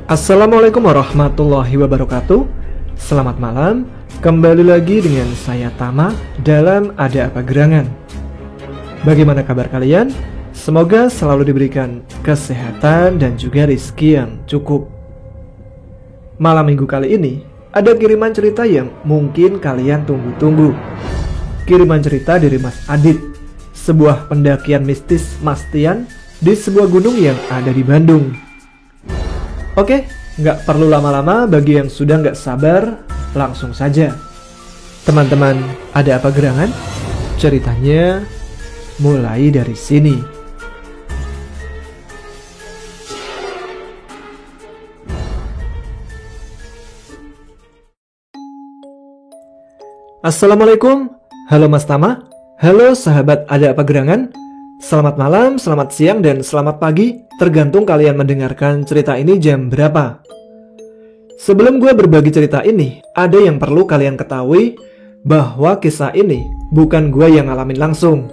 Assalamualaikum warahmatullahi wabarakatuh. Selamat malam. Kembali lagi dengan saya Tama dalam Ada Apa Gerangan. Bagaimana kabar kalian? Semoga selalu diberikan kesehatan dan juga rezeki yang cukup. Malam minggu kali ini ada kiriman cerita yang mungkin kalian tunggu-tunggu. Kiriman cerita dari Mas Adit, sebuah pendakian mistis Mas Tian di sebuah gunung yang ada di Bandung. Oke, nggak perlu lama-lama. Bagi yang sudah nggak sabar, langsung saja. Teman-teman, ada apa gerangan? Ceritanya mulai dari sini. Assalamualaikum. Halo Mas Tama. Halo sahabat Ada Apa Gerangan. Selamat malam, selamat siang, dan selamat pagi, tergantung kalian mendengarkan cerita ini jam berapa. Sebelum gue berbagi cerita ini, ada yang perlu kalian ketahui, bahwa kisah ini bukan gue yang ngalamin langsung,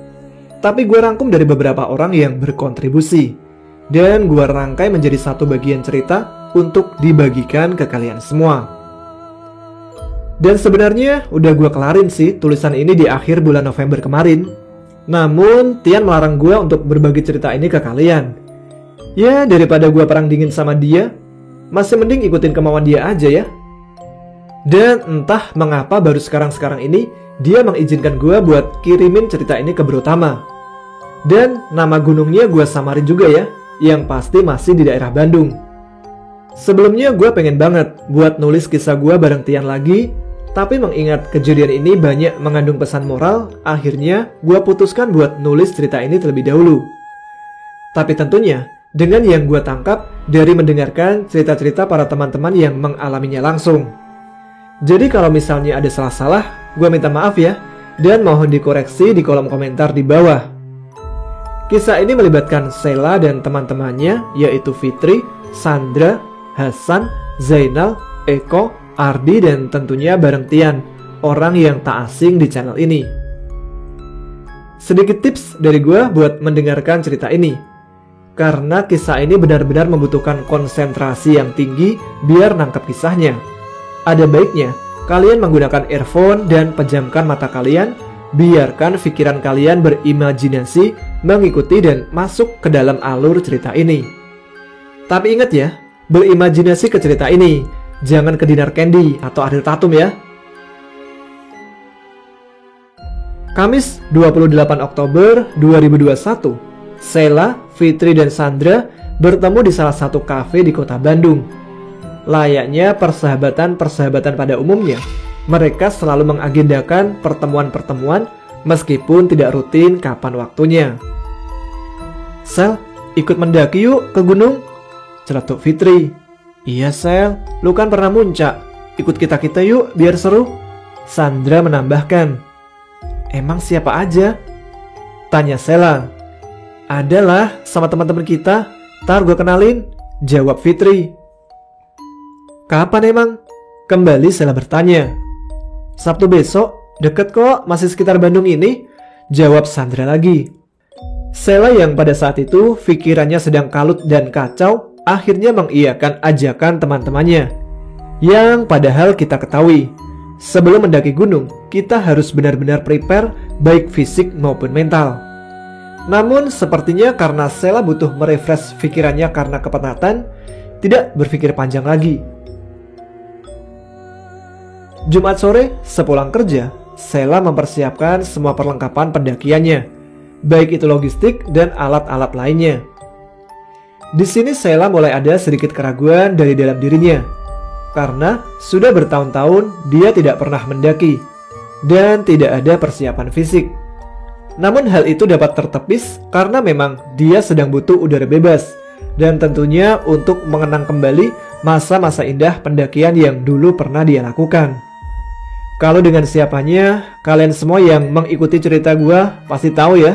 tapi gue rangkum dari beberapa orang yang berkontribusi, dan gue rangkai menjadi satu bagian cerita untuk dibagikan ke kalian semua. Dan sebenarnya udah gue kelarin sih tulisan ini di akhir bulan November kemarin. Namun Tian melarang gue untuk berbagi cerita ini ke kalian. Ya, daripada gue perang dingin sama dia, masih mending ikutin kemauan dia aja ya. Dan entah mengapa baru sekarang-sekarang ini dia mengizinkan gue buat kirimin cerita ini ke Bro Tama. Dan nama gunungnya gue samarin juga ya, yang pasti masih di daerah Bandung. Sebelumnya gue pengen banget buat nulis kisah gue bareng Tian lagi, tapi mengingat kejadian ini banyak mengandung pesan moral, akhirnya gue putuskan buat nulis cerita ini terlebih dahulu. Tapi tentunya dengan yang gue tangkap dari mendengarkan cerita-cerita para teman-teman yang mengalaminya langsung. Jadi kalau misalnya ada salah-salah, gue minta maaf ya, dan mohon dikoreksi di kolom komentar di bawah. Kisah ini melibatkan Sheila dan teman-temannya, yaitu Fitri, Sandra, Hasan, Zainal, Eko, Ardi, dan tentunya bareng Tian, orang yang tak asing di channel ini. Sedikit tips dari gue buat mendengarkan cerita ini, karena kisah ini benar-benar membutuhkan konsentrasi yang tinggi biar nangkep kisahnya. Ada baiknya kalian menggunakan earphone dan pejamkan mata kalian, biarkan pikiran kalian berimajinasi mengikuti dan masuk ke dalam alur cerita ini. Tapi ingat ya, berimajinasi ke cerita ini, jangan ke Dinar Candy atau Ariel Tatum ya. Kamis 28 Oktober 2021, Sheila, Fitri, dan Sandra bertemu di salah satu kafe di kota Bandung. Layaknya persahabatan-persahabatan pada umumnya, mereka selalu mengagendakan pertemuan-pertemuan meskipun tidak rutin kapan waktunya. "Sel, ikut mendaki yuk ke gunung," celetuk Fitri. "Iya Sel, lu kan pernah muncak, ikut kita-kita yuk biar seru," Sandra menambahkan. "Emang siapa aja?" tanya Sheila. "Adalah sama teman-teman kita, ntar gue kenalin," jawab Fitri. "Kapan emang?" kembali Sheila bertanya. "Sabtu besok, deket kok, masih sekitar Bandung ini," jawab Sandra lagi. Sheila yang pada saat itu pikirannya sedang kalut dan kacau, akhirnya mengiyakan ajakan teman-temannya. Yang padahal kita ketahui, sebelum mendaki gunung, kita harus benar-benar prepare baik fisik maupun mental. Namun sepertinya karena Sheila butuh merefresh pikirannya karena kepenatan, tidak berpikir panjang lagi. Jumat sore, sepulang kerja, Sheila mempersiapkan semua perlengkapan pendakiannya, baik itu logistik dan alat-alat lainnya. Di sini Sheila mulai ada sedikit keraguan dari dalam dirinya, karena sudah bertahun-tahun dia tidak pernah mendaki dan tidak ada persiapan fisik. Namun hal itu dapat tertepis karena memang dia sedang butuh udara bebas dan tentunya untuk mengenang kembali masa-masa indah pendakian yang dulu pernah dia lakukan. Kalau dengan siapanya, kalian semua yang mengikuti cerita gua pasti tahu ya.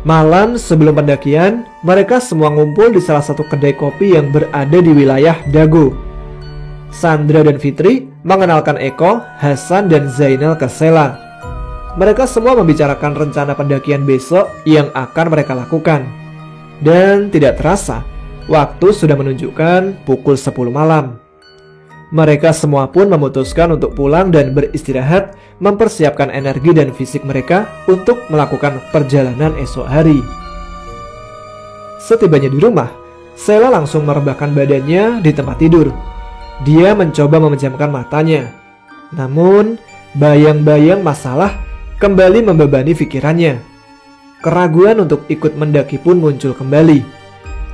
Malam sebelum pendakian, mereka semua ngumpul di salah satu kedai kopi yang berada di wilayah Dago. Sandra dan Fitri mengenalkan Eko, Hasan, dan Zainal ke Sheila. Mereka semua membicarakan rencana pendakian besok yang akan mereka lakukan. Dan tidak terasa, waktu sudah menunjukkan pukul 10 malam. Mereka semua pun memutuskan untuk pulang dan beristirahat, mempersiapkan energi dan fisik mereka untuk melakukan perjalanan esok hari. Setibanya di rumah, Sheila langsung merebahkan badannya di tempat tidur. Dia mencoba memejamkan matanya. Namun, bayang-bayang masalah kembali membebani pikirannya. Keraguan untuk ikut mendaki pun muncul kembali.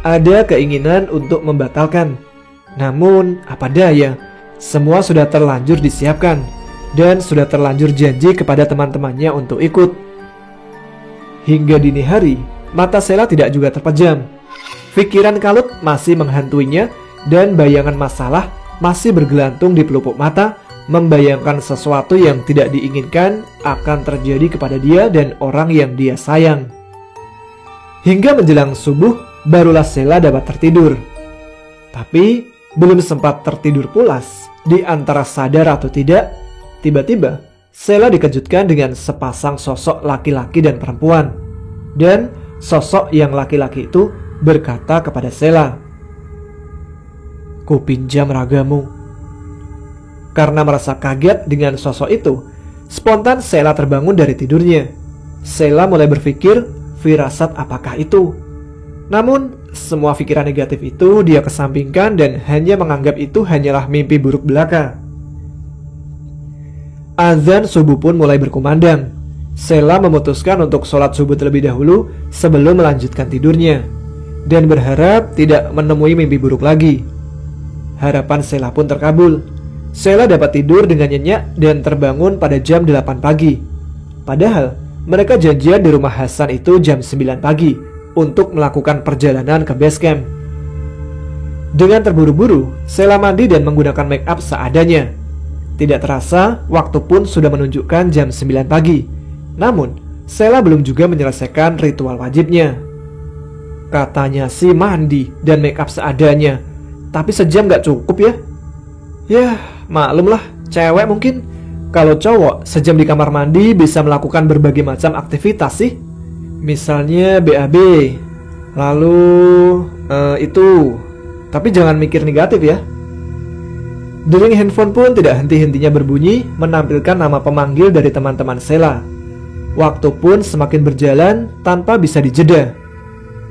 Ada keinginan untuk membatalkan. Namun, apa daya, semua sudah terlanjur disiapkan dan sudah terlanjur janji kepada teman-temannya untuk ikut. Hingga dini hari, mata Sheila tidak juga terpejam. Pikiran kalut masih menghantuinya dan bayangan masalah masih bergelantung di pelupuk mata, membayangkan sesuatu yang tidak diinginkan akan terjadi kepada dia dan orang yang dia sayang. Hingga menjelang subuh, barulah Sheila dapat tertidur. Tapi, belum sempat tertidur pulas, di antara sadar atau tidak, tiba-tiba Sheila dikejutkan dengan sepasang sosok laki-laki dan perempuan. Dan sosok yang laki-laki itu berkata kepada Sheila, "Ku pinjam ragamu." Karena merasa kaget dengan sosok itu, spontan Sheila terbangun dari tidurnya. Sheila mulai berpikir, firasat apakah itu? Namun, semua pikiran negatif itu dia kesampingkan dan hanya menganggap itu hanyalah mimpi buruk belaka. Azan subuh pun mulai berkumandang. Sheila memutuskan untuk sholat subuh terlebih dahulu sebelum melanjutkan tidurnya, dan berharap tidak menemui mimpi buruk lagi. Harapan Sheila pun terkabul. Sheila dapat tidur dengan nyenyak dan terbangun pada jam 8 pagi. Padahal mereka janjian di rumah Hasan itu jam 9 pagi untuk melakukan perjalanan ke base camp. Dengan terburu-buru, Sheila mandi dan menggunakan make up seadanya. Tidak terasa, waktu pun sudah menunjukkan jam 9 pagi. Namun, Sheila belum juga menyelesaikan ritual wajibnya. Katanya sih mandi dan make up seadanya, tapi sejam gak cukup ya? Yah, maklumlah, cewek mungkin. Kalau cowok, sejam di kamar mandi bisa melakukan berbagai macam aktivitas sih. Misalnya BAB. Lalu, itu. Tapi jangan mikir negatif ya. Dering handphone pun tidak henti-hentinya berbunyi, menampilkan nama pemanggil dari teman-teman Sheila. Waktu pun semakin berjalan tanpa bisa dijeda.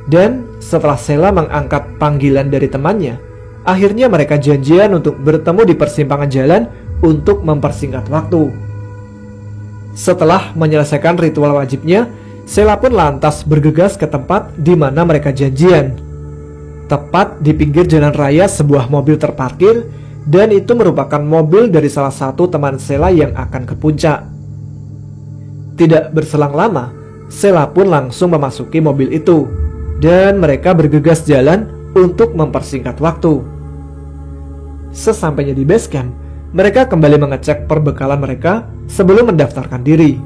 Dan setelah Sheila mengangkat panggilan dari temannya, akhirnya mereka janjian untuk bertemu di persimpangan jalan untuk mempersingkat waktu. Setelah menyelesaikan ritual wajibnya, Sheila pun lantas bergegas ke tempat di mana mereka janjian. Tepat di pinggir jalan raya sebuah mobil terparkir, dan itu merupakan mobil dari salah satu teman Sheila yang akan ke puncak. Tidak berselang lama, Sheila pun langsung memasuki mobil itu, dan mereka bergegas jalan untuk mempersingkat waktu. Sesampainya di base camp, mereka kembali mengecek perbekalan mereka sebelum mendaftarkan diri.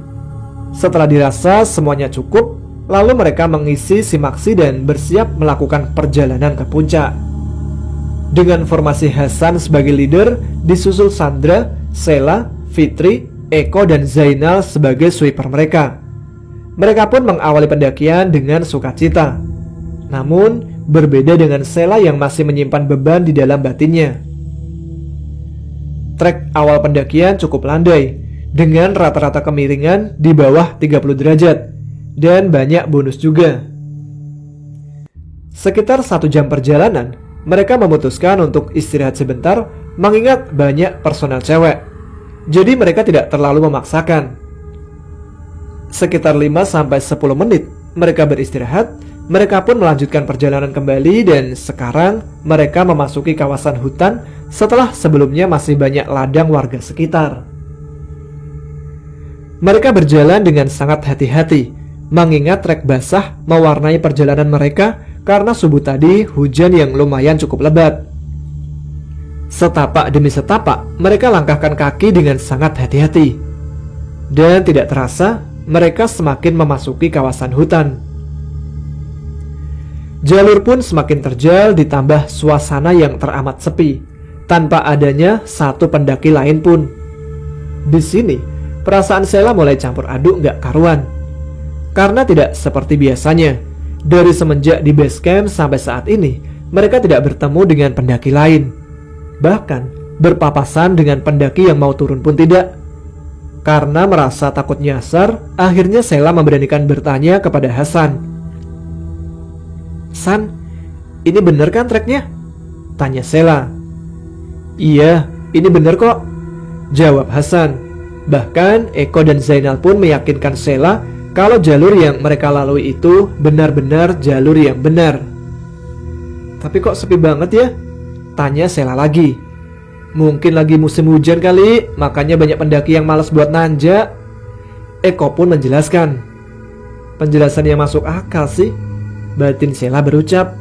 Setelah dirasa semuanya cukup, lalu mereka mengisi simaksi dan bersiap melakukan perjalanan ke puncak. Dengan formasi Hasan sebagai leader, disusul Sandra, Sheila, Fitri, Eko, dan Zainal sebagai sweeper mereka. Mereka pun mengawali pendakian dengan sukacita. Namun, berbeda dengan Sheila yang masih menyimpan beban di dalam batinnya. Trek awal pendakian cukup landai, dengan rata-rata kemiringan di bawah 30 derajat, dan banyak bonus juga. Sekitar 1 jam perjalanan, mereka memutuskan untuk istirahat sebentar mengingat banyak personel cewek. Jadi mereka tidak terlalu memaksakan. Sekitar 5-10 menit mereka beristirahat. Mereka pun melanjutkan perjalanan kembali dan sekarang mereka memasuki kawasan hutan setelah sebelumnya masih banyak ladang warga sekitar. Mereka berjalan dengan sangat hati-hati, mengingat trek basah mewarnai perjalanan mereka karena subuh tadi hujan yang lumayan cukup lebat. Setapak demi setapak, mereka langkahkan kaki dengan sangat hati-hati. Dan tidak terasa, mereka semakin memasuki kawasan hutan. Jalur pun semakin terjal ditambah suasana yang teramat sepi, tanpa adanya satu pendaki lain pun. Di sini, perasaan Sheila mulai campur aduk gak karuan. Karena tidak seperti biasanya, dari semenjak di base camp sampai saat ini, mereka tidak bertemu dengan pendaki lain. Bahkan, berpapasan dengan pendaki yang mau turun pun tidak. Karena merasa takut nyasar, akhirnya Sheila memberanikan bertanya kepada Hasan. "San, ini bener kan treknya?" tanya Sheila. "Iya, ini bener kok," jawab Hasan. Bahkan Eko dan Zainal pun meyakinkan Sheila kalau jalur yang mereka lalui itu benar-benar jalur yang benar. "Tapi kok sepi banget ya?" tanya Sheila lagi. "Mungkin lagi musim hujan kali, makanya banyak pendaki yang malas buat nanjak." Eko pun menjelaskan. "Penjelasan yang masuk akal sih," batin Sheila berucap.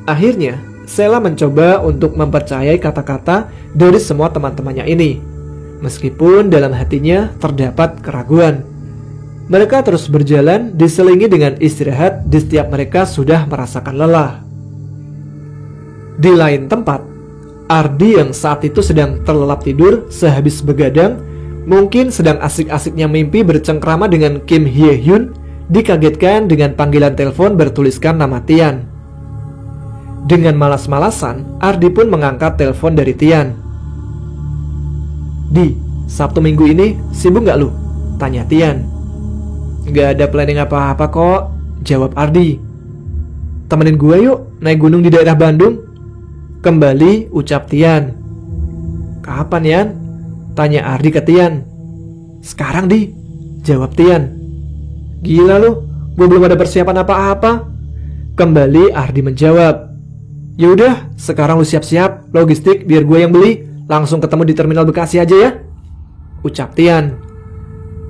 Akhirnya, Sheila mencoba untuk mempercayai kata-kata dari semua teman-temannya ini, meskipun dalam hatinya terdapat keraguan. Mereka terus berjalan diselingi dengan istirahat di setiap mereka sudah merasakan lelah. Di lain tempat, Ardi yang saat itu sedang terlelap tidur sehabis begadang, mungkin sedang asik-asiknya mimpi bercengkrama dengan Kim Hye Hyun, dikagetkan dengan panggilan telepon bertuliskan nama Tian. Dengan malas-malasan, Ardi pun mengangkat telepon dari Tian. "Di, Sabtu Minggu ini sibuk gak lu?" tanya Tian. "Gak ada planning apa-apa kok," jawab Ardi. "Temenin gue yuk naik gunung di daerah Bandung," kembali ucap Tian. "Kapan Yan?" tanya Ardi ke Tian. "Sekarang Di," jawab Tian. "Gila lu, gue belum ada persiapan apa-apa," kembali Ardi menjawab. "Yaudah, sekarang lu siap-siap logistik biar gue yang beli. Langsung ketemu di terminal Bekasi aja ya," ucap Tian.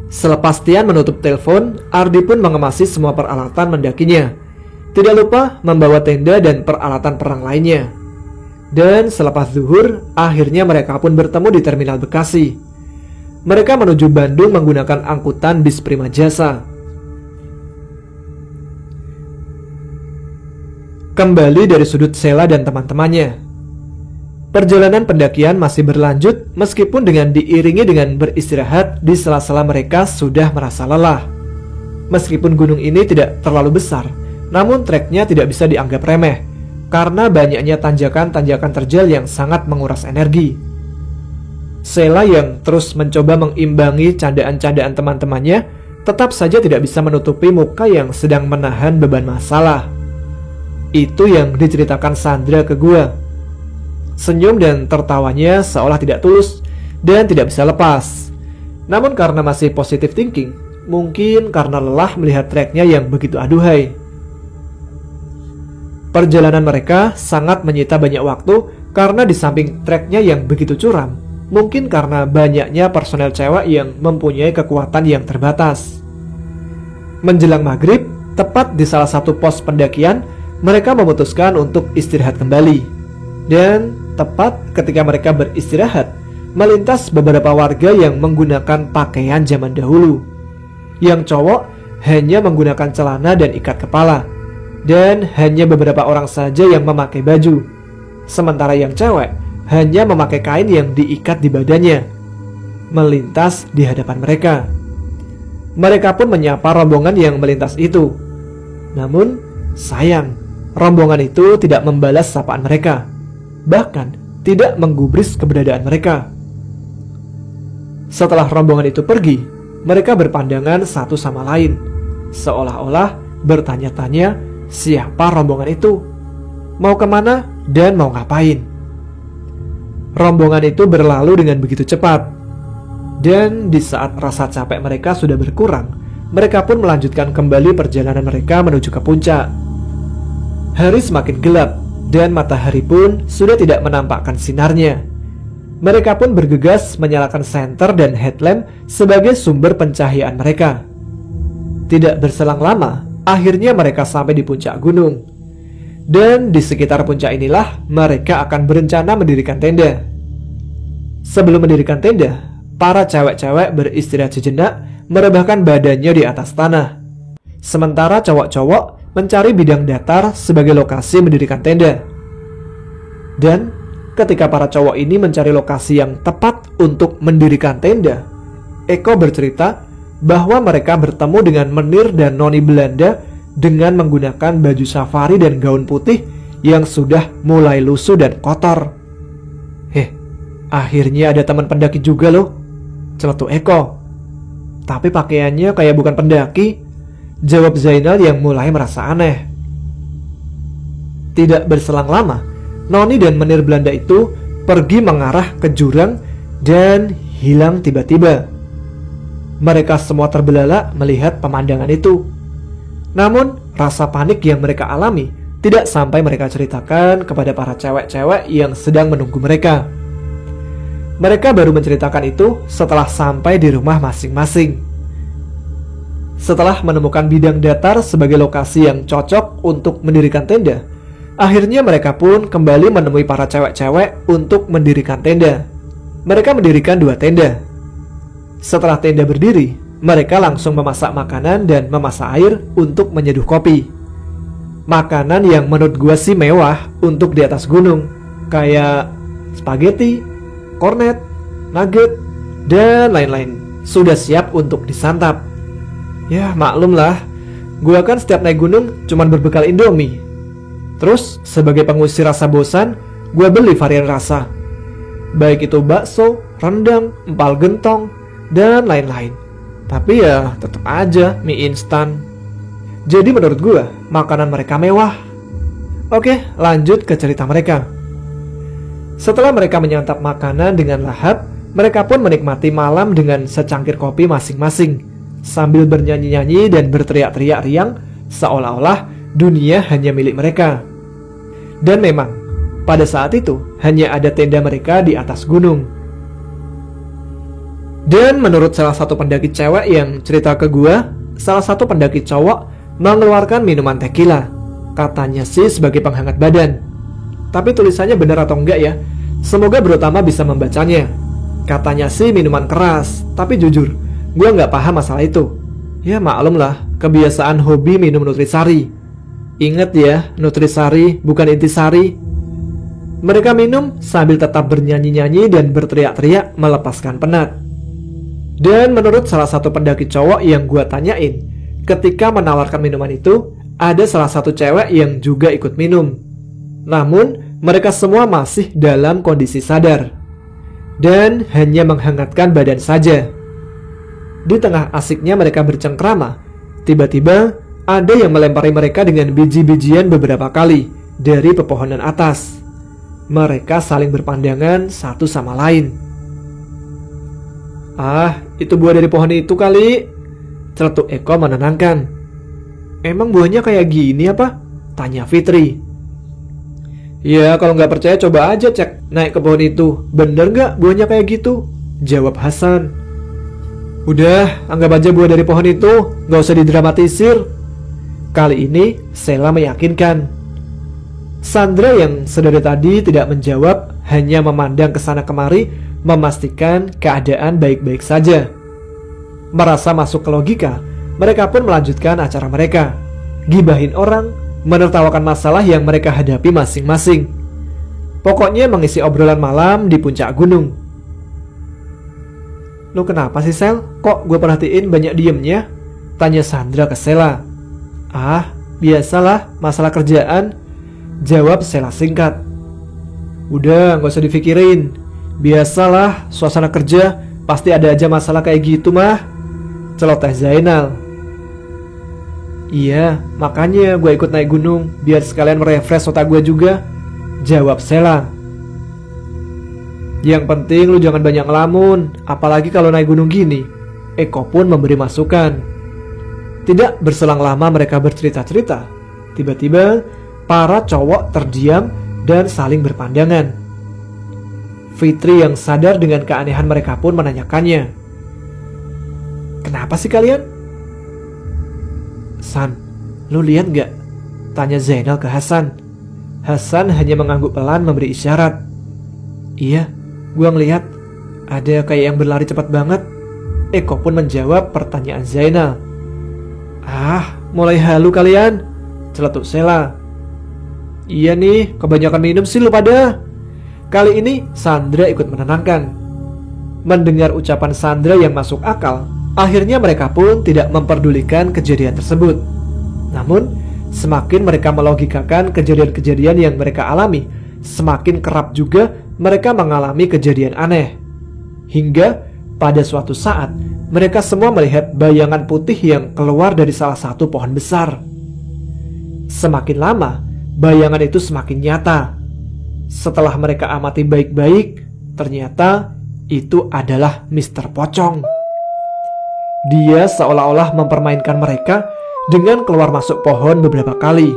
Selepas Tian menutup telepon, Ardi pun mengemasi semua peralatan mendakinya. Tidak lupa membawa tenda dan peralatan perang lainnya. Dan selepas zuhur, akhirnya mereka pun bertemu di terminal Bekasi. Mereka menuju Bandung menggunakan angkutan bis Prima Jasa. Kembali dari sudut Sheila dan teman-temannya. Perjalanan pendakian masih berlanjut meskipun dengan diiringi dengan beristirahat di sela-sela mereka sudah merasa lelah. Meskipun gunung ini tidak terlalu besar, namun treknya tidak bisa dianggap remeh karena banyaknya tanjakan-tanjakan terjal yang sangat menguras energi. Sheila yang terus mencoba mengimbangi candaan-candaan teman-temannya tetap saja tidak bisa menutupi muka yang sedang menahan beban masalah. Itu yang diceritakan Sandra ke gua. Senyum dan tertawanya seolah tidak tulus dan tidak bisa lepas. Namun karena masih positive thinking, mungkin karena lelah melihat treknya yang begitu aduhai. Perjalanan mereka sangat menyita banyak waktu karena di samping treknya yang begitu curam, mungkin karena banyaknya personel cewek yang mempunyai kekuatan yang terbatas. Menjelang maghrib, tepat di salah satu pos pendakian, mereka memutuskan untuk istirahat kembali. Dan tepat ketika mereka beristirahat, melintas beberapa warga yang menggunakan pakaian zaman dahulu. Yang cowok hanya menggunakan celana dan ikat kepala, dan hanya beberapa orang saja yang memakai baju. Sementara yang cewek hanya memakai kain yang diikat di badannya, melintas di hadapan mereka. Mereka pun menyapa rombongan yang melintas itu. Namun sayang, rombongan itu tidak membalas sapaan mereka, bahkan tidak menggubris keberadaan mereka. Setelah rombongan itu pergi, mereka berpandangan satu sama lain, seolah-olah bertanya-tanya siapa rombongan itu, mau kemana dan mau ngapain. Rombongan itu berlalu dengan begitu cepat. Dan di saat rasa capek mereka sudah berkurang, mereka pun melanjutkan kembali perjalanan mereka menuju ke puncak. Hari semakin gelap dan matahari pun sudah tidak menampakkan sinarnya. Mereka pun bergegas menyalakan senter dan headlamp sebagai sumber pencahayaan mereka. Tidak berselang lama, akhirnya mereka sampai di puncak gunung. Dan di sekitar puncak inilah mereka akan berencana mendirikan tenda. Sebelum mendirikan tenda, para cewek-cewek beristirahat sejenak, merebahkan badannya di atas tanah. Sementara cowok-cowok mencari bidang datar sebagai lokasi mendirikan tenda. Dan ketika para cowok ini mencari lokasi yang tepat untuk mendirikan tenda, Eko bercerita bahwa mereka bertemu dengan Menir dan Noni Belanda dengan menggunakan baju safari dan gaun putih yang sudah mulai lusuh dan kotor. Akhirnya ada teman pendaki juga loh, celetuk Eko. Tapi pakaiannya kayak bukan pendaki, jawab Zainal yang mulai merasa aneh. Tidak berselang lama, Noni dan Menir Belanda itu pergi mengarah ke jurang dan hilang tiba-tiba. Mereka semua terbelalak melihat pemandangan itu. Namun, rasa panik yang mereka alami tidak sampai mereka ceritakan kepada para cewek-cewek yang sedang menunggu mereka. Mereka baru menceritakan itu setelah sampai di rumah masing-masing. Setelah menemukan bidang datar sebagai lokasi yang cocok untuk mendirikan tenda, akhirnya mereka pun kembali menemui para cewek-cewek untuk mendirikan tenda. Mereka mendirikan 2 tenda. Setelah tenda berdiri, mereka langsung memasak makanan dan memasak air untuk menyeduh kopi. Makanan yang menurut gua sih mewah untuk di atas gunung, kayak spaghetti, kornet, nugget, dan lain-lain sudah siap untuk disantap. Ya maklum lah, gua kan setiap naik gunung cuman berbekal Indomie. Terus sebagai pengusir rasa bosan, gua beli varian rasa, baik itu bakso, rendang, empal gentong, dan lain-lain. Tapi ya tetap aja mie instan. Jadi menurut gua makanan mereka mewah. Oke, lanjut ke cerita mereka. Setelah mereka menyantap makanan dengan lahap, mereka pun menikmati malam dengan secangkir kopi masing-masing, sambil bernyanyi-nyanyi dan berteriak-teriak riang, seolah-olah dunia hanya milik mereka. Dan memang, pada saat itu hanya ada tenda mereka di atas gunung. Dan menurut salah satu pendaki cewek yang cerita ke gua, salah satu pendaki cowok mengeluarkan minuman tequila, katanya sih sebagai penghangat badan. Tapi tulisannya benar atau enggak ya, semoga Brotama bisa membacanya. Katanya sih minuman keras, tapi jujur, gue nggak paham masalah itu. Ya maklum lah, kebiasaan hobi minum nutrisari. Ingat ya, nutrisari bukan intisari. Mereka minum sambil tetap bernyanyi-nyanyi dan berteriak-teriak melepaskan penat. Dan menurut salah satu pendaki cowok yang gue tanyain, ketika menawarkan minuman itu, ada salah satu cewek yang juga ikut minum. Namun, mereka semua masih dalam kondisi sadar dan hanya menghangatkan badan saja. Di tengah asiknya mereka bercengkrama, tiba-tiba ada yang melempari mereka dengan biji-bijian beberapa kali dari pepohonan atas. Mereka saling berpandangan satu sama lain. "Ah, itu buah dari pohon itu kali," celetuk Eko menenangkan. "Emang buahnya kayak gini apa?" tanya Fitri. "Ya kalau nggak percaya coba aja cek naik ke pohon itu. Bener nggak buahnya kayak gitu?" jawab Hasan. "Udah, anggap aja buah dari pohon itu, nggak usah didramatisir." Kali ini Sheila meyakinkan. Sandra yang sedari tadi tidak menjawab, hanya memandang ke sana kemari, memastikan keadaan baik-baik saja. Merasa masuk ke logika, mereka pun melanjutkan acara mereka, gibahin orang, menertawakan masalah yang mereka hadapi masing-masing. Pokoknya mengisi obrolan malam di puncak gunung. "Lu kenapa sih Sel? Kok gue perhatiin banyak diemnya?" tanya Sandra ke Sheila. "Ah, biasalah, masalah kerjaan," jawab Sheila singkat. "Udah, gak usah dipikirin. Biasalah, suasana kerja pasti ada aja masalah kayak gitu mah," celoteh Zainal. "Iya, makanya gue ikut naik gunung, biar sekalian merefresh otak gue juga," jawab Sheila. Yang penting lu jangan banyak ngelamun, apalagi kalau naik gunung gini. Eko pun memberi masukan. Tidak berselang lama mereka bercerita-cerita. Tiba-tiba para cowok terdiam dan saling berpandangan. Fitri yang sadar dengan keanehan mereka pun menanyakannya. Kenapa sih kalian? San, lu lihat gak? Tanya Zainal ke Hasan. Hasan hanya mengangguk pelan memberi isyarat. Iya, gua ngeliat ada kayak yang berlari cepat banget. Eko pun menjawab pertanyaan Zainal. Ah, mulai halu kalian, celetuk Sela. Iya nih, kebanyakan minum sih lu pada. Kali ini Sandra ikut menenangkan. Mendengar ucapan Sandra yang masuk akal, akhirnya mereka pun tidak memperdulikan kejadian tersebut. Namun, semakin mereka melogikakan kejadian-kejadian yang mereka alami, semakin kerap juga mereka mengalami kejadian aneh. Hingga pada suatu saat, mereka semua melihat bayangan putih yang keluar dari salah satu pohon besar. Semakin lama, bayangan itu semakin nyata. Setelah mereka amati baik-baik, ternyata itu adalah Mr. Pocong. Dia seolah-olah mempermainkan mereka dengan keluar masuk pohon beberapa kali.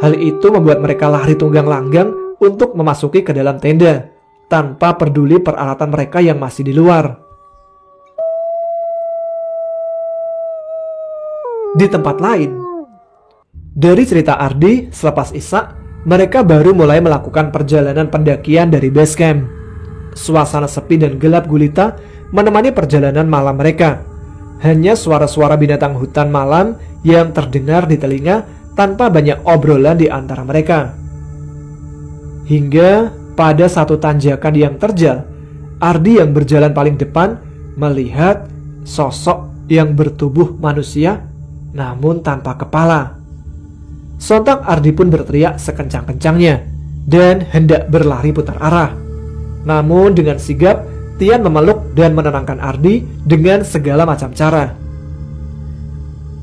Hal itu membuat mereka lari tunggang langgang untuk memasuki ke dalam tenda, tanpa peduli peralatan mereka yang masih di luar. Di tempat lain, dari cerita Ardi selepas Isya, mereka baru mulai melakukan perjalanan pendakian dari base camp. Suasana sepi dan gelap gulita menemani perjalanan malam mereka. Hanya suara-suara binatang hutan malam yang terdengar di telinga tanpa banyak obrolan di antara mereka. Hingga pada satu tanjakan yang terjal, Ardi yang berjalan paling depan melihat sosok yang bertubuh manusia namun tanpa kepala. Sontak Ardi pun berteriak sekencang-kencangnya dan hendak berlari putar arah. Namun dengan sigap, Tian memeluk dan menenangkan Ardi dengan segala macam cara.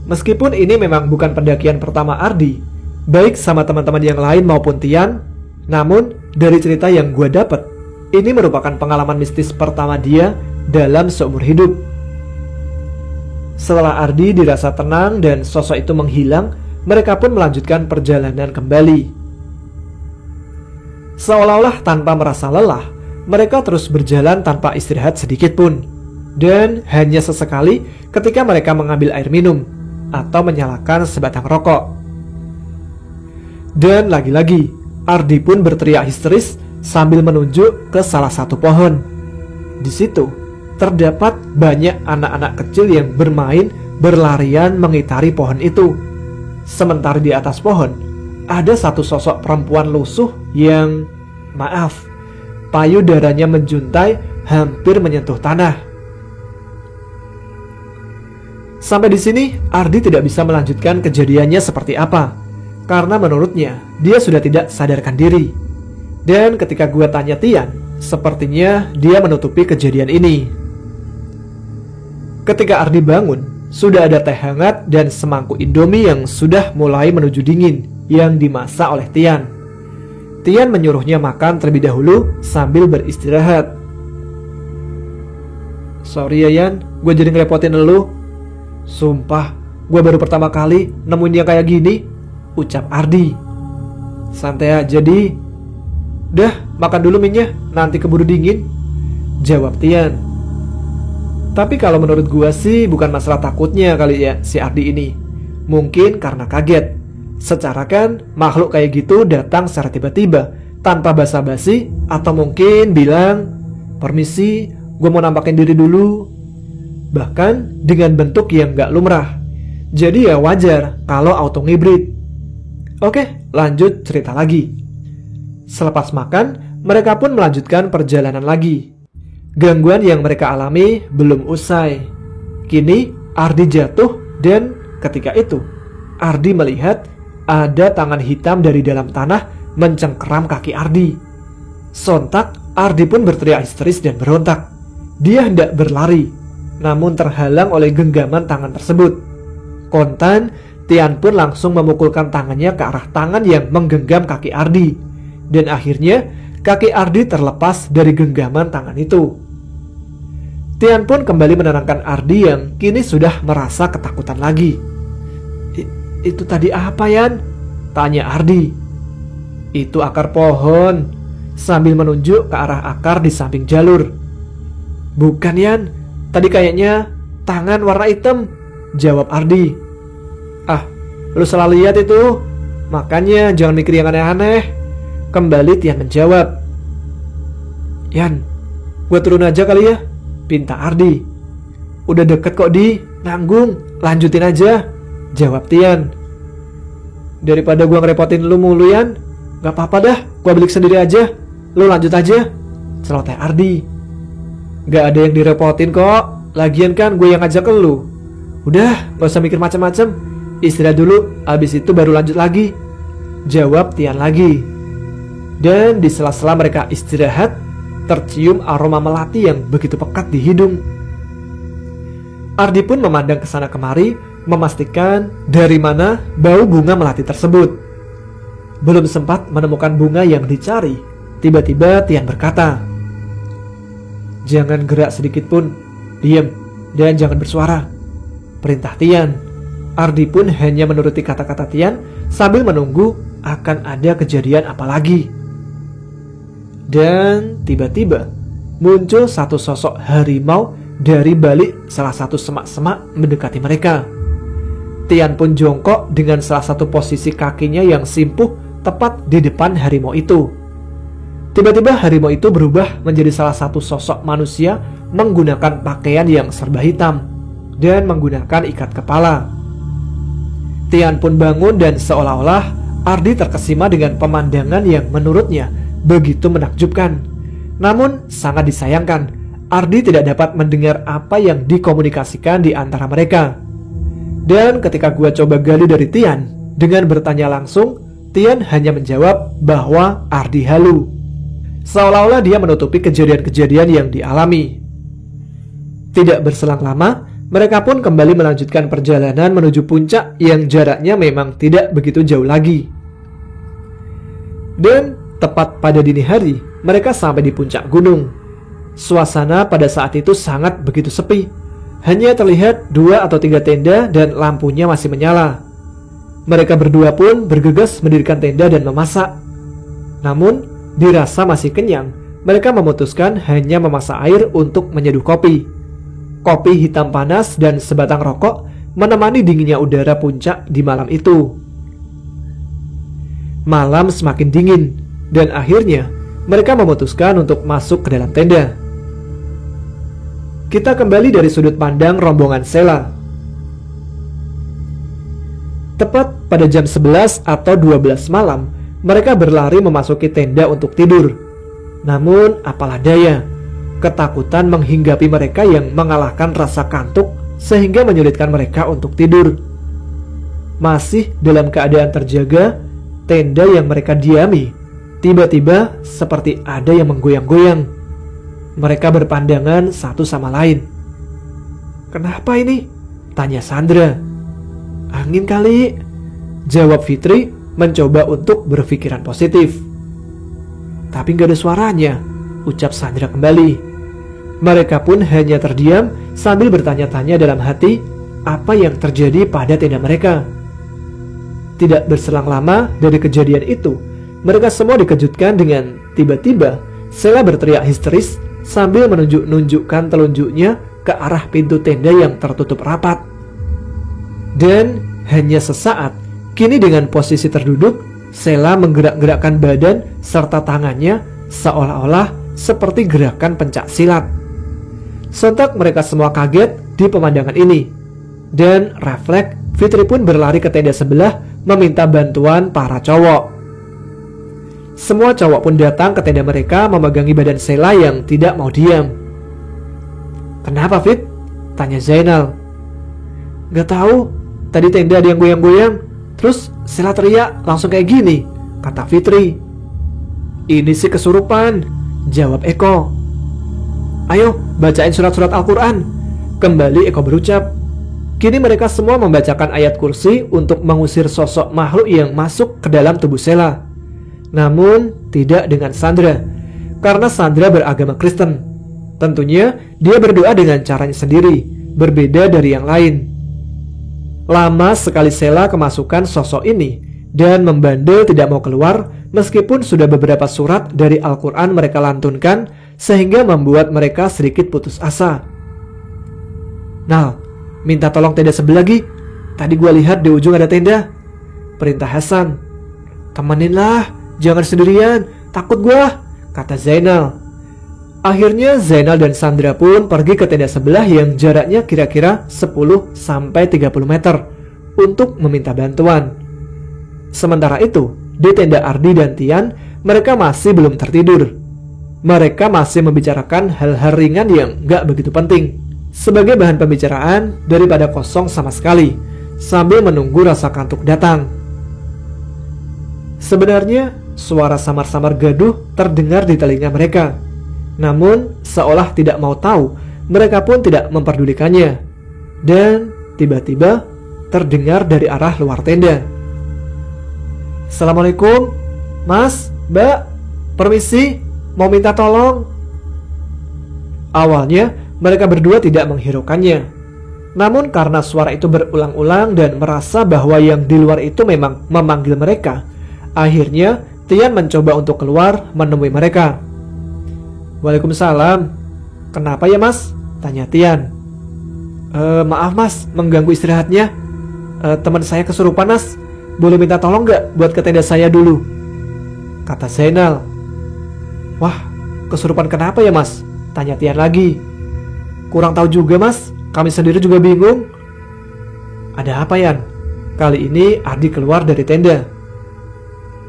Meskipun ini memang bukan pendakian pertama Ardi, baik sama teman-teman yang lain maupun Tian, namun dari cerita yang gue dapet, ini merupakan pengalaman mistis pertama dia dalam seumur hidup. Setelah Ardi dirasa tenang dan sosok itu menghilang, mereka pun melanjutkan perjalanan kembali. Seolah-olah tanpa merasa lelah, mereka terus berjalan tanpa istirahat sedikit pun. Dan hanya sesekali ketika mereka mengambil air minum atau menyalakan sebatang rokok. Dan lagi-lagi, Ardi pun berteriak histeris sambil menunjuk ke salah satu pohon. Di situ terdapat banyak anak-anak kecil yang bermain berlarian mengitari pohon itu. Sementara di atas pohon, ada satu sosok perempuan lusuh yang, payudaranya menjuntai hampir menyentuh tanah. Sampai di sini, Ardi tidak bisa melanjutkan kejadiannya seperti apa, karena menurutnya, dia sudah tidak sadarkan diri. Dan ketika gue tanya Tian, sepertinya dia menutupi kejadian ini. Ketika Ardi bangun, sudah ada teh hangat dan semangkuk Indomie yang sudah mulai menuju dingin yang dimasak oleh Tian. Tian menyuruhnya makan terlebih dahulu sambil beristirahat. Sorry ya Yan, gue jadi ngerepotin lu. Sumpah, gue baru pertama kali nemuin yang kayak gini, ucap Ardi. Santai aja di. Dah, makan dulu minyak, nanti keburu dingin, jawab Tian. Tapi kalau menurut gua sih bukan masalah takutnya kali ya si Ardi ini. Mungkin karena kaget. Secara kan makhluk kayak gitu datang secara tiba-tiba, tanpa basa-basi, atau mungkin bilang, permisi, gua mau nampakin diri dulu. Bahkan dengan bentuk yang gak lumrah. Jadi ya wajar kalau auto ngibrit. Oke, lanjut cerita lagi. Selepas makan, mereka pun melanjutkan perjalanan lagi. Gangguan yang mereka alami belum usai. Kini Ardi jatuh dan ketika itu Ardi melihat ada tangan hitam dari dalam tanah mencengkeram kaki Ardi. Sontak Ardi pun berteriak histeris dan berontak. Dia hendak berlari, namun terhalang oleh genggaman tangan tersebut. Kontan, Tian pun langsung memukulkan tangannya ke arah tangan yang menggenggam kaki Ardi. Dan akhirnya kaki Ardi terlepas dari genggaman tangan itu. Tian pun kembali menenangkan Ardi yang kini sudah merasa ketakutan lagi. Itu tadi apa, Yan? Tanya Ardi. Itu akar pohon, sambil menunjuk ke arah akar di samping jalur. Bukan, Yan, tadi kayaknya tangan warna hitam, jawab Ardi. Ah, lu salah lihat itu. Makanya jangan mikir yang aneh-aneh, kembali Tian menjawab. Yan, gua turun aja kali ya, pinta Ardi. Udah deket kok Di, nanggung, lanjutin aja, jawab Tian. Daripada gua ngerepotin lu mulu, Yan, gak apa-apa dah, gua balik sendiri aja. Lu lanjut aja, celoteh Ardi. Gak ada yang direpotin kok, lagian kan gue yang ngajak ke lu. Udah, gak usah mikir macam-macam, istirahat dulu, abis itu baru lanjut lagi, jawab Tian lagi. Dan di sela-sela mereka istirahat, tercium aroma melati yang begitu pekat di hidung. Ardi pun memandang ke sana kemari, memastikan dari mana bau bunga melati tersebut. Belum sempat menemukan bunga yang dicari, tiba-tiba Tian berkata, jangan gerak sedikit pun, diam, dan jangan bersuara, perintah Tian. Ardi pun hanya menuruti kata-kata Tian sambil menunggu akan ada kejadian apa lagi. Dan tiba-tiba muncul satu sosok harimau dari balik salah satu semak-semak mendekati mereka. Tian pun jongkok dengan salah satu posisi kakinya yang simpuh tepat di depan harimau itu. Tiba-tiba harimau itu berubah menjadi salah satu sosok manusia menggunakan pakaian yang serba hitam dan menggunakan ikat kepala. Tian pun bangun dan seolah-olah Ardi terkesima dengan pemandangan yang menurutnya begitu menakjubkan. Namun sangat disayangkan, Ardi tidak dapat mendengar apa yang dikomunikasikan di antara mereka. Dan ketika gua coba gali dari Tian dengan bertanya langsung, Tian hanya menjawab bahwa Ardi halu, seolah-olah dia menutupi kejadian-kejadian yang dialami. Tidak berselang lama, mereka pun kembali melanjutkan perjalanan menuju puncak yang jaraknya memang tidak begitu jauh lagi. Dan tepat pada dini hari, mereka sampai di puncak gunung. Suasana pada saat itu sangat begitu sepi. Hanya terlihat 2 atau 3 tenda dan lampunya masih menyala. Mereka berdua pun bergegas mendirikan tenda dan memasak. Namun, dirasa masih kenyang, mereka memutuskan hanya memasak air untuk menyeduh kopi. Kopi hitam panas dan sebatang rokok menemani dinginnya udara puncak di malam itu. Malam semakin dingin, dan akhirnya mereka memutuskan untuk masuk ke dalam tenda. Kita kembali dari sudut pandang rombongan Sela. Tepat pada jam 11 atau 12 malam, mereka berlari memasuki tenda untuk tidur. Namun apalah daya, ketakutan menghinggapi mereka yang mengalahkan rasa kantuk sehingga menyulitkan mereka untuk tidur. Masih dalam keadaan terjaga, tenda yang mereka diami tiba-tiba seperti ada yang menggoyang-goyang. Mereka berpandangan satu sama lain. Kenapa ini? Tanya Sandra. Angin kali, jawab Fitri mencoba untuk berpikiran positif. Tapi gak ada suaranya, ucap Sandra kembali. Mereka pun hanya terdiam sambil bertanya-tanya dalam hati apa yang terjadi pada tenda mereka. Tidak berselang lama dari kejadian itu, mereka semua dikejutkan dengan tiba-tiba Sela berteriak histeris sambil menunjuk-nunjukkan telunjuknya ke arah pintu tenda yang tertutup rapat. Dan hanya sesaat, kini dengan posisi terduduk, Sela menggerak-gerakkan badan serta tangannya seolah-olah seperti gerakan pencak silat. Sontak mereka semua kaget di pemandangan ini. Dan refleks, Fitri pun berlari ke tenda sebelah meminta bantuan para cowok. Semua cowok pun datang ke tenda mereka memegangi badan Sela yang tidak mau diam. Kenapa, Fit? Tanya Zainal. Gak tahu, tadi tenda ada yang goyang-goyang, terus Sela teriak langsung kayak gini, kata Fitri. Ini sih kesurupan, jawab Eko. Ayo, bacain surat-surat Al-Quran, kembali Eko berucap. Kini mereka semua membacakan ayat kursi untuk mengusir sosok makhluk yang masuk ke dalam tubuh Sela. Namun tidak dengan Sandra karena Sandra beragama Kristen. Tentunya dia berdoa dengan caranya sendiri, berbeda dari yang lain. Lama sekali Sheila kemasukan sosok ini dan membandel tidak mau keluar meskipun sudah beberapa surat dari Al-Quran mereka lantunkan, sehingga membuat mereka sedikit putus asa. "Nal, minta tolong tenda sebelah lagi. Tadi gua lihat di ujung ada tenda," perintah Hasan. "Temeninlah, jangan sendirian, takut gua," kata Zainal. Akhirnya Zainal dan Sandra pun pergi ke tenda sebelah yang jaraknya kira-kira 10-30 meter untuk meminta bantuan. Sementara itu, di tenda Ardi dan Tian, mereka masih belum tertidur. Mereka masih membicarakan hal-hal ringan yang gak begitu penting, sebagai bahan pembicaraan daripada kosong sama sekali, sambil menunggu rasa kantuk datang. Sebenarnya, suara samar-samar gaduh terdengar di telinga mereka. Namun, seolah tidak mau tahu, mereka pun tidak memperdulikannya. Dan tiba-tiba terdengar dari arah luar tenda. "Assalamualaikum, Mas, Mbak, permisi, mau minta tolong." Awalnya, mereka berdua tidak menghiraukannya. Namun karena suara itu berulang-ulang dan merasa bahwa yang di luar itu memang memanggil mereka, akhirnya Tian mencoba untuk keluar menemui mereka. "Waalaikumsalam. Kenapa ya, Mas?" tanya Tian. Maaf Mas, mengganggu istirahatnya. Teman saya kesurupan, Mas. Boleh minta tolong gak buat ke tenda saya dulu?" kata Zainal. "Wah, kesurupan kenapa ya, Mas?" tanya Tian lagi. "Kurang tahu juga, Mas. Kami sendiri juga bingung." "Ada apa, Yan?" Kali ini Ardi keluar dari tenda.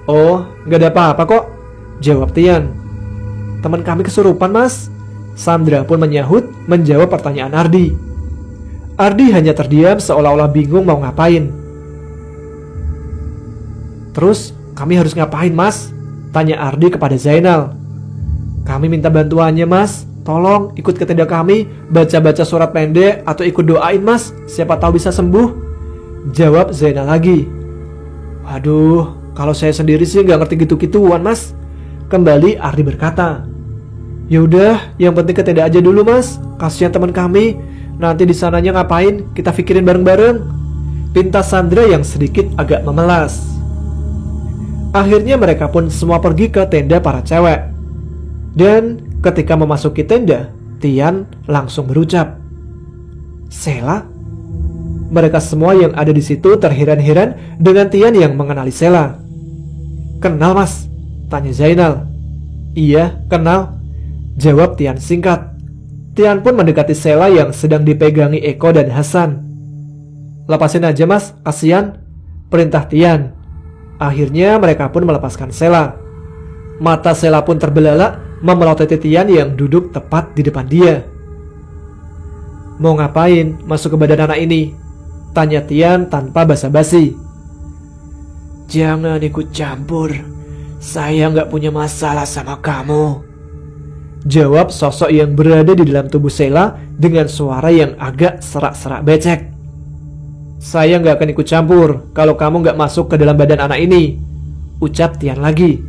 "Oh, gak ada apa-apa kok," jawab Tian. "Teman kami kesurupan, Mas." Sandra pun menyahut menjawab pertanyaan Ardi. Ardi hanya terdiam seolah-olah bingung mau ngapain. "Terus kami harus ngapain, Mas?" tanya Ardi kepada Zainal. "Kami minta bantuannya, Mas. Tolong ikut ke tenda kami, baca-baca surat pendek atau ikut doain, Mas. Siapa tahu bisa sembuh," jawab Zainal lagi. "Waduh, kalau saya sendiri sih nggak ngerti gitu-gituan, Mas," kembali Ardi berkata. "Yaudah, yang penting ke tenda aja dulu, Mas. Kasihan teman kami. Nanti di sananya ngapain, kita pikirin bareng-bareng," pinta Sandra yang sedikit agak memelas. Akhirnya mereka pun semua pergi ke tenda para cewek. Dan ketika memasuki tenda, Tian langsung berucap, "Sheila?" Mereka semua yang ada di situ terheran-heran dengan Tian yang mengenali Sheila. "Kenal, Mas?" tanya Zainal. "Iya, kenal," jawab Tian singkat. Tian pun mendekati Sheila yang sedang dipegangi Eko dan Hasan. "Lepasin aja, Mas, kasihan," perintah Tian. Akhirnya mereka pun melepaskan Sheila. Mata Sheila pun terbelalak memelototi Tian yang duduk tepat di depan dia. "Mau ngapain masuk ke badan anak ini?" tanya Tian tanpa basa-basi. "Jangan ikut campur. Saya nggak punya masalah sama kamu," jawab sosok yang berada di dalam tubuh Sheila dengan suara yang agak serak-serak becek. "Saya nggak akan ikut campur kalau kamu nggak masuk ke dalam badan anak ini," ucap Tian lagi.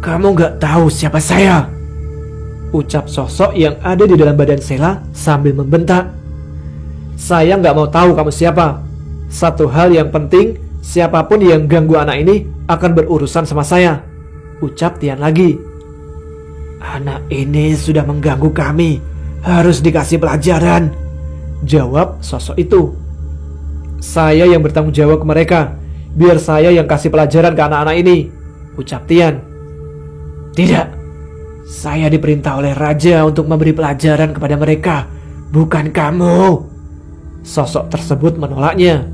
"Kamu nggak tahu siapa saya," ucap sosok yang ada di dalam badan Sheila sambil membentak. "Saya nggak mau tahu kamu siapa. Satu hal yang penting, siapapun yang ganggu anak ini akan berurusan sama saya," ucap Tian lagi. "Anak ini sudah mengganggu kami, harus dikasih pelajaran," jawab sosok itu. "Saya yang bertanggung jawab ke mereka. Biar saya yang kasih pelajaran ke anak-anak ini," ucap Tian. "Tidak, saya diperintah oleh raja untuk memberi pelajaran kepada mereka, bukan kamu," sosok tersebut menolaknya.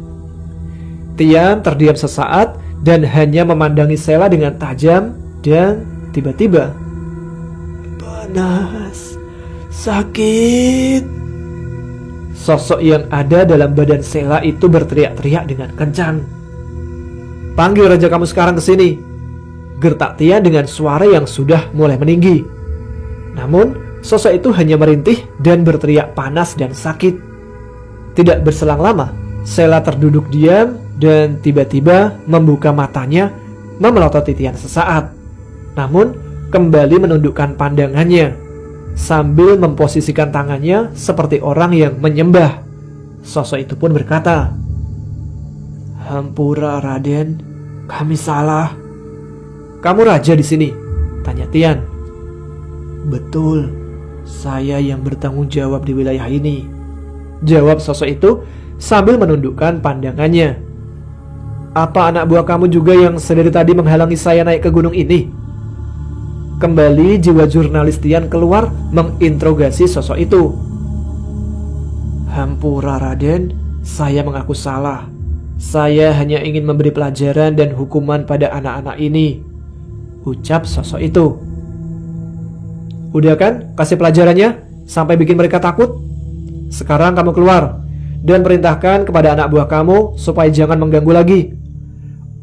Tian terdiam sesaat dan hanya memandangi Sheila dengan tajam dan tiba-tiba, "Panas, sakit." Sosok yang ada dalam badan Sheila itu berteriak-teriak dengan kencang. "Panggil raja kamu sekarang ke sini," gertak Tian dengan suara yang sudah mulai meninggi. Namun sosok itu hanya merintih dan berteriak panas dan sakit. Tidak berselang lama, Sheila terduduk diam dan tiba-tiba membuka matanya memelototi Tian sesaat. Namun kembali menundukkan pandangannya sambil memposisikan tangannya seperti orang yang menyembah. Sosok itu pun berkata, "Hampura Raden, kami salah." "Kamu raja di sini?" tanya Tian. "Betul, saya yang bertanggung jawab di wilayah ini," jawab sosok itu sambil menundukkan pandangannya. "Apa anak buah kamu juga yang sedari tadi menghalangi saya naik ke gunung ini?" Kembali jiwa jurnalis Tian keluar menginterogasi sosok itu. "Hampura Raden, saya mengaku salah. Saya hanya ingin memberi pelajaran dan hukuman pada anak-anak ini," ucap sosok itu. "Udah kan, kasih pelajarannya sampai bikin mereka takut. Sekarang kamu keluar dan perintahkan kepada anak buah kamu supaya jangan mengganggu lagi,"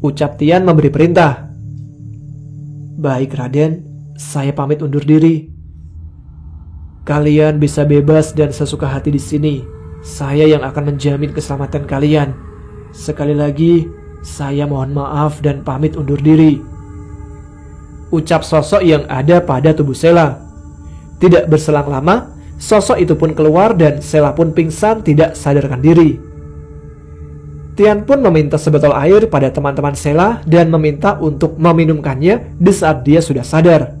ucap Tian memberi perintah. "Baik Raden, saya pamit undur diri. Kalian bisa bebas dan sesuka hati di sini. Saya yang akan menjamin keselamatan kalian. Sekali lagi, saya mohon maaf dan pamit undur diri," ucap sosok yang ada pada tubuh Sheila. Tidak berselang lama, sosok itu pun keluar dan Sheila pun pingsan tidak sadarkan diri. Tian pun meminta sebotol air pada teman-teman Sheila dan meminta untuk meminumkannya di saat dia sudah sadar.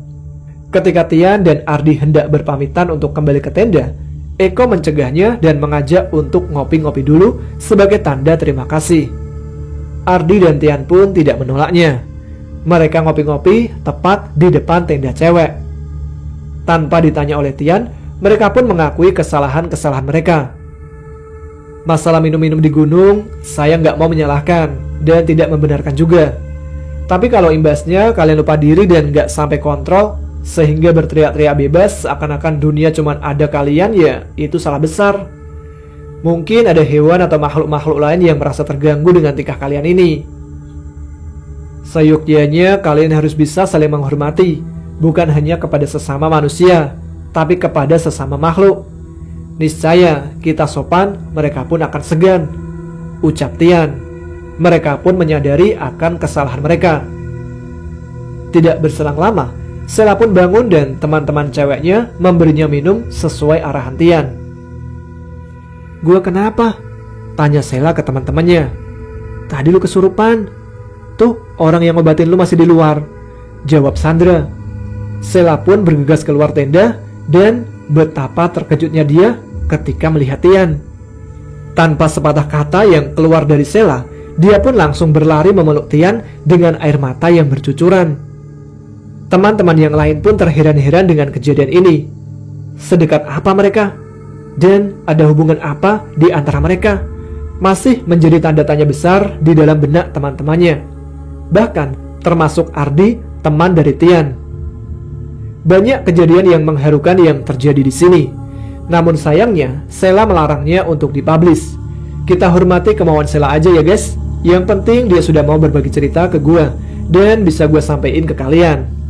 Ketika Tian dan Ardi hendak berpamitan untuk kembali ke tenda, Eko mencegahnya dan mengajak untuk ngopi-ngopi dulu sebagai tanda terima kasih. Ardi dan Tian pun tidak menolaknya. Mereka ngopi-ngopi tepat di depan tenda cewek. Tanpa ditanya oleh Tian, mereka pun mengakui kesalahan-kesalahan mereka. "Masalah minum-minum di gunung, saya nggak mau menyalahkan dan tidak membenarkan juga. Tapi kalau imbasnya kalian lupa diri dan nggak sampai kontrol, sehingga berteriak-teriak bebas seakan-akan dunia cuman ada kalian, ya itu salah besar. Mungkin ada hewan atau makhluk-makhluk lain yang merasa terganggu dengan tingkah kalian ini. Seyogyanya kalian harus bisa saling menghormati, bukan hanya kepada sesama manusia, tapi kepada sesama makhluk. Niscaya kita sopan, mereka pun akan segan," ucap Tian. Mereka pun menyadari akan kesalahan mereka. Tidak berselang lama, Sheila pun bangun dan teman-teman ceweknya memberinya minum sesuai arahan Tian. "Gua kenapa?" tanya Sheila ke teman-temannya. "Tadi lu kesurupan. Tuh, orang yang ngobatin lu masih di luar," jawab Sandra. Sheila pun bergegas keluar tenda dan betapa terkejutnya dia ketika melihat Tian. Tanpa sepatah kata yang keluar dari Sheila, dia pun langsung berlari memeluk Tian dengan air mata yang bercucuran. Teman-teman yang lain pun terheran-heran dengan kejadian ini. Sedekat apa mereka? Dan ada hubungan apa di antara mereka? Masih menjadi tanda tanya besar di dalam benak teman-temannya. Bahkan termasuk Ardi, teman dari Tian. Banyak kejadian yang mengharukan yang terjadi di sini. Namun sayangnya, Sheila melarangnya untuk dipublish. Kita hormati kemauan Sheila aja ya guys. Yang penting dia sudah mau berbagi cerita ke gua dan bisa gua sampein ke kalian.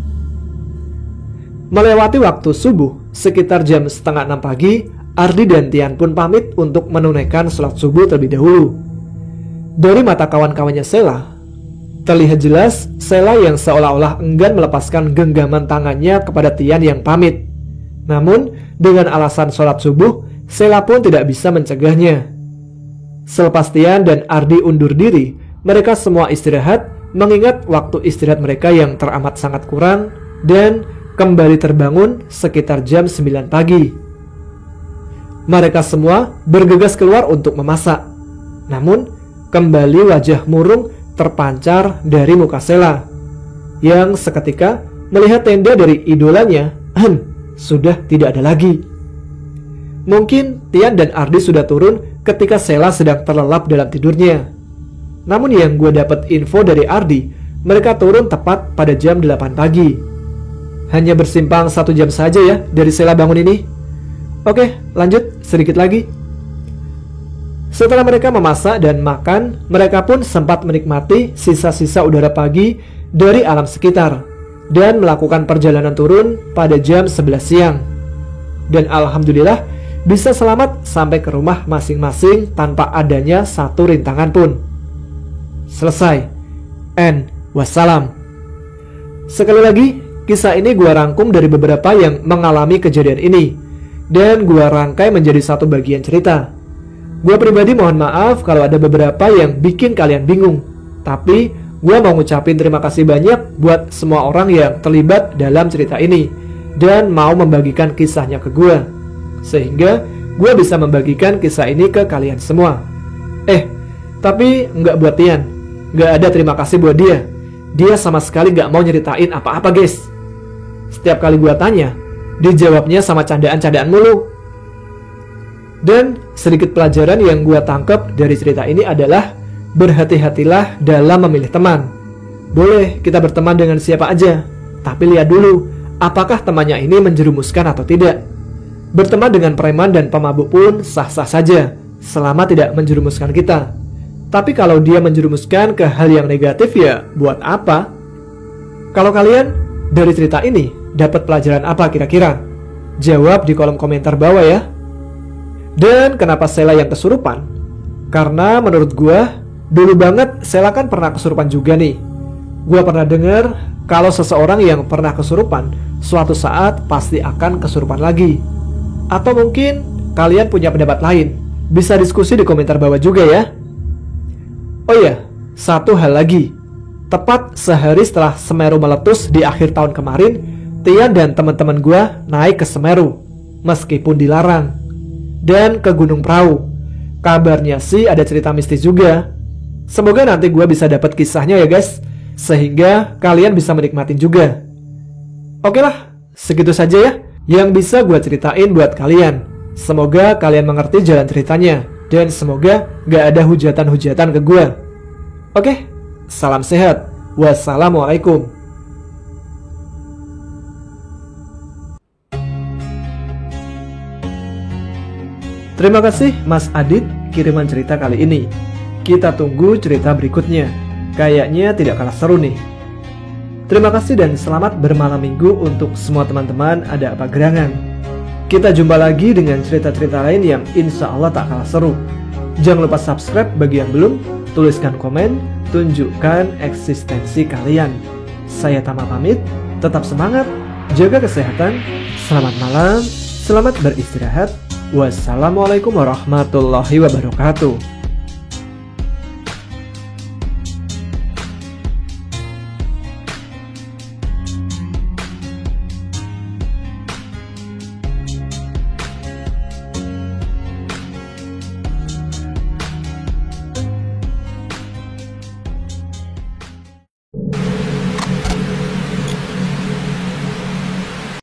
Melewati waktu subuh, sekitar jam 5:30 pagi, Ardi dan Tian pun pamit untuk menunaikan sholat subuh terlebih dahulu. Dari mata kawan-kawannya Sheila, terlihat jelas Sheila yang seolah-olah enggan melepaskan genggaman tangannya kepada Tian yang pamit. Namun, dengan alasan sholat subuh, Sheila pun tidak bisa mencegahnya. Selepas Tian dan Ardi undur diri, mereka semua istirahat mengingat waktu istirahat mereka yang teramat sangat kurang dan kembali terbangun sekitar jam 9 pagi. Mereka semua bergegas keluar untuk memasak. Namun, kembali wajah murung terpancar dari muka Sheila, yang seketika melihat tenda dari idolanya sudah tidak ada lagi. Mungkin Tian dan Ardi sudah turun ketika Sheila sedang terlelap dalam tidurnya. Namun yang gue dapat info dari Ardi, mereka turun tepat pada jam 8 pagi. Hanya bersimpang 1 jam saja ya dari Sheila bangun ini. Oke, lanjut sedikit lagi. Setelah mereka memasak dan makan, mereka pun sempat menikmati sisa-sisa udara pagi dari alam sekitar dan melakukan perjalanan turun pada jam 11 siang. Dan alhamdulillah bisa selamat sampai ke rumah masing-masing tanpa adanya satu rintangan pun. Selesai. And wassalam. Sekali lagi, Kisah ini gue rangkum dari beberapa yang mengalami kejadian ini, dan gue rangkai menjadi satu bagian cerita. Gue pribadi mohon maaf kalau ada beberapa yang bikin kalian bingung, tapi gue mau ngucapin terima kasih banyak buat semua orang yang terlibat dalam cerita ini dan mau membagikan kisahnya ke gue, sehingga gue bisa membagikan kisah ini ke kalian semua. Tapi nggak buat Tian, nggak ada terima kasih buat dia. Dia sama sekali nggak mau nyeritain apa-apa guys. Setiap kali gue tanya, dijawabnya sama candaan-candaan mulu. Dan sedikit pelajaran yang gue tangkap dari cerita ini adalah berhati-hatilah dalam memilih teman. Boleh kita berteman dengan siapa aja, tapi lihat dulu apakah temannya ini menjerumuskan atau tidak. Berteman dengan preman dan pemabuk pun sah-sah saja selama tidak menjerumuskan kita. Tapi kalau dia menjerumuskan ke hal yang negatif, ya buat apa? Kalau kalian dari cerita ini dapat pelajaran apa kira-kira? Jawab di kolom komentar bawah ya. Dan kenapa Sheila yang kesurupan? Karena menurut gua, dulu banget Sheila kan pernah kesurupan juga nih. Gua pernah dengar kalau seseorang yang pernah kesurupan suatu saat pasti akan kesurupan lagi. Atau mungkin kalian punya pendapat lain. Bisa diskusi di komentar bawah juga ya. Oh iya, satu hal lagi. Tepat sehari setelah Semeru meletus di akhir tahun kemarin, Tian dan teman-teman gue naik ke Semeru, meskipun dilarang. Dan ke Gunung Prau. Kabarnya sih ada cerita mistis juga. Semoga nanti gue bisa dapat kisahnya ya guys, sehingga kalian bisa menikmatin juga. Oke lah, segitu saja ya yang bisa gue ceritain buat kalian. Semoga kalian mengerti jalan ceritanya, dan semoga gak ada hujatan-hujatan ke gue. Oke, salam sehat. Wassalamualaikum. Terima kasih Mas Adit kiriman cerita kali ini. Kita tunggu cerita berikutnya. Kayaknya tidak kalah seru nih. Terima kasih dan selamat bermalam minggu untuk semua teman-teman Ada Apa Gerangan. Kita jumpa lagi dengan cerita-cerita lain yang insya Allah tak kalah seru. Jangan lupa subscribe bagi yang belum, tuliskan komen, tunjukkan eksistensi kalian. Saya Tama pamit, tetap semangat, jaga kesehatan, selamat malam, selamat beristirahat. Wassalamualaikum warahmatullahi wabarakatuh.